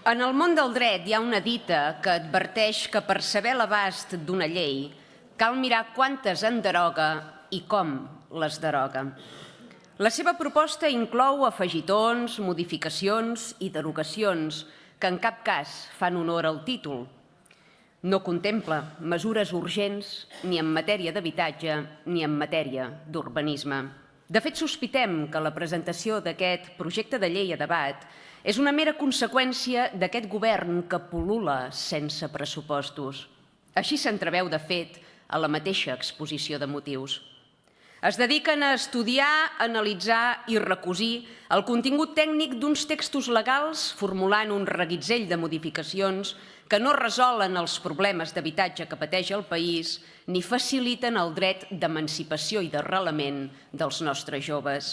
En el món del dret hi ha una dita que adverteix que per saber l'abast d'una llei cal mirar quantes en deroga i com les deroga. La seva proposta inclou afegitons, modificacions i derogacions que en cap cas fan honor al títol. No contempla mesures urgents ni en matèria d'habitatge ni en matèria d'urbanisme. De fet, sospitem que la presentació d'aquest projecte de llei a debat és una mera conseqüència d'aquest govern que pul·lula sense pressupostos. Així s'entreveu, de fet, a la mateixa exposició de motius. Es dediquen a estudiar, analitzar i recosir el contingut tècnic d'uns textos legals formulant un reguitzell de modificacions que no resolen els problemes d'habitatge que pateix el país ni faciliten el dret d'emancipació i d'arrelament dels nostres joves.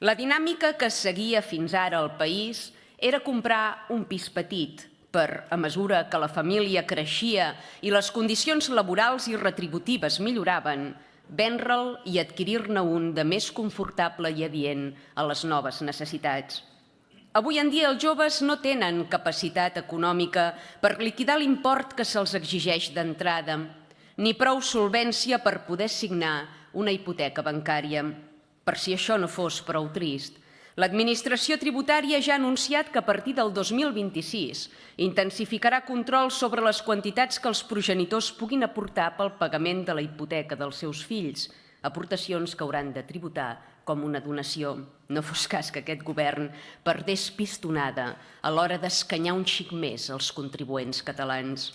La dinàmica que seguia fins ara al país era comprar un pis petit per, a mesura que la família creixia i les condicions laborals i retributives milloraven, vendre'l i adquirir-ne un de més confortable i adient a les noves necessitats. Avui en dia els joves no tenen capacitat econòmica per liquidar l'import que se'ls exigeix d'entrada, ni prou solvència per poder signar una hipoteca bancària. Per si això no fos prou trist, l'Administració Tributària ja ha anunciat que a partir del 2026 intensificarà controls sobre les quantitats que els progenitors puguin aportar pel pagament de la hipoteca dels seus fills, aportacions que hauran de tributar com una donació. No fos cas que aquest govern perdés pistonada a l'hora d'escanyar un xic més els contribuents catalans.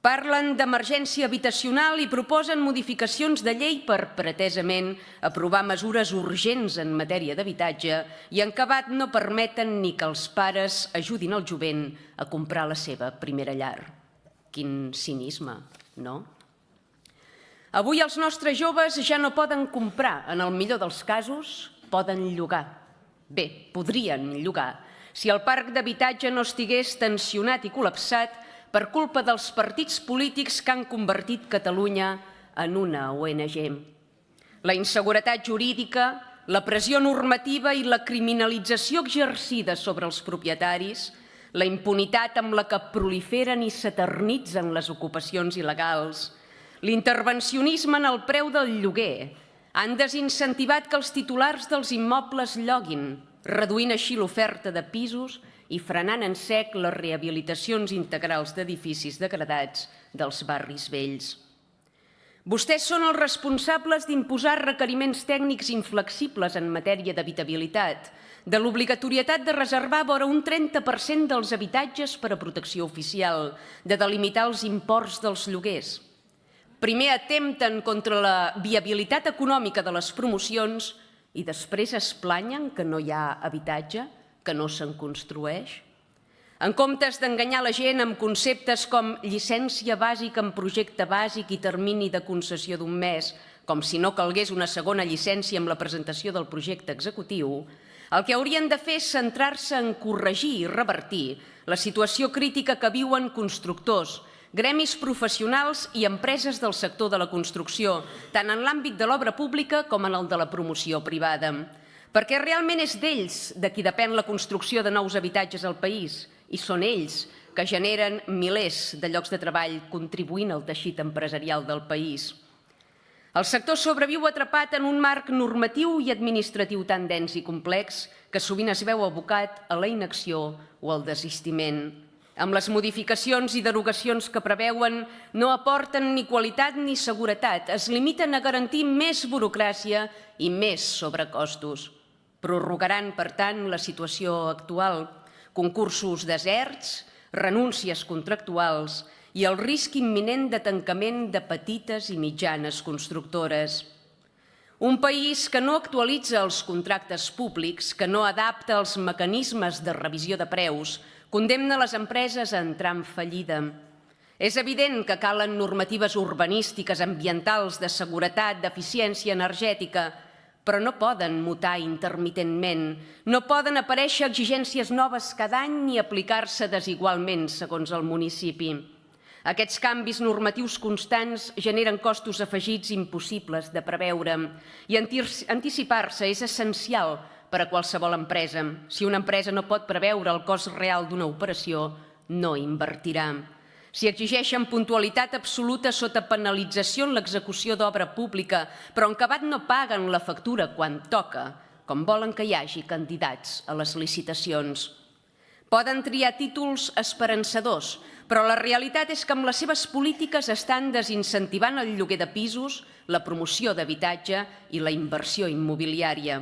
Parlen d'emergència habitacional i proposen modificacions de llei per, pretesament, aprovar mesures urgents en matèria d'habitatge i en acabat no permeten ni que els pares ajudin el jovent a comprar la seva primera llar. Quin cinisme, no? Avui els nostres joves ja no poden comprar, en el millor dels casos, poden llogar. Bé, podrien llogar si el parc d'habitatge no estigués tensionat i col·lapsat per culpa dels partits polítics que han convertit Catalunya en una ONG. La inseguretat jurídica, la pressió normativa i la criminalització exercida sobre els propietaris, la impunitat amb la que proliferen i s'eternitzen les ocupacions il·legals, l'intervencionisme en el preu del lloguer han desincentivat que els titulars dels immobles lloguin, reduint així l'oferta de pisos i frenant en sec les rehabilitacions integrals d'edificis degradats dels barris vells. Vostès són els responsables d'imposar requeriments tècnics inflexibles en matèria d'habitabilitat, de l'obligatorietat de reservar vora un 30% dels habitatges per a protecció oficial, de delimitar els imports dels lloguers. Primer atempten contra la viabilitat econòmica de les promocions i després es planyen que no hi ha habitatge, que no se'n construeix. En comptes d'enganyar la gent amb conceptes com llicència bàsica en projecte bàsic i termini de concessió d'un mes, com si no calgués una segona llicència amb la presentació del projecte executiu, el que haurien de fer és centrar-se en corregir i revertir la situació crítica que viuen constructors, gremis professionals i empreses del sector de la construcció, tant en l'àmbit de l'obra pública com en el de la promoció privada. Perquè realment és d'ells de qui depèn la construcció de nous habitatges al país i són ells que generen milers de llocs de treball contribuint al teixit empresarial del país. El sector sobreviu atrapat en un marc normatiu i administratiu tan dens i complex que sovint es veu abocat a la inacció o al desistiment. Amb les modificacions i derogacions que preveuen no aporten ni qualitat ni seguretat, es limiten a garantir més burocràcia i més sobrecostos. Prorrogaran, per tant, la situació actual, concursos deserts, renúncies contractuals i el risc imminent de tancament de petites i mitjanes constructores. Un país que no actualitza els contractes públics, que no adapta els mecanismes de revisió de preus, condemna les empreses a entrar en fallida. És evident que calen normatives urbanístiques, ambientals, de seguretat, d'eficiència energètica, però no poden mutar intermitentment, no poden aparèixer exigències noves cada any ni aplicar-se desigualment segons el municipi. Aquests canvis normatius constants generen costos afegits impossibles de preveure i anticipar-se és essencial per a qualsevol empresa. Si una empresa no pot preveure el cost real d'una operació, no invertirà. Si exigeixen puntualitat absoluta sota penalització en l'execució d'obra pública, però en acabat no paguen la factura quan toca, com volen que hi hagi candidats a les licitacions. Poden triar títols esperançadors, però la realitat és que amb les seves polítiques estan desincentivant el lloguer de pisos, la promoció d'habitatge i la inversió immobiliària.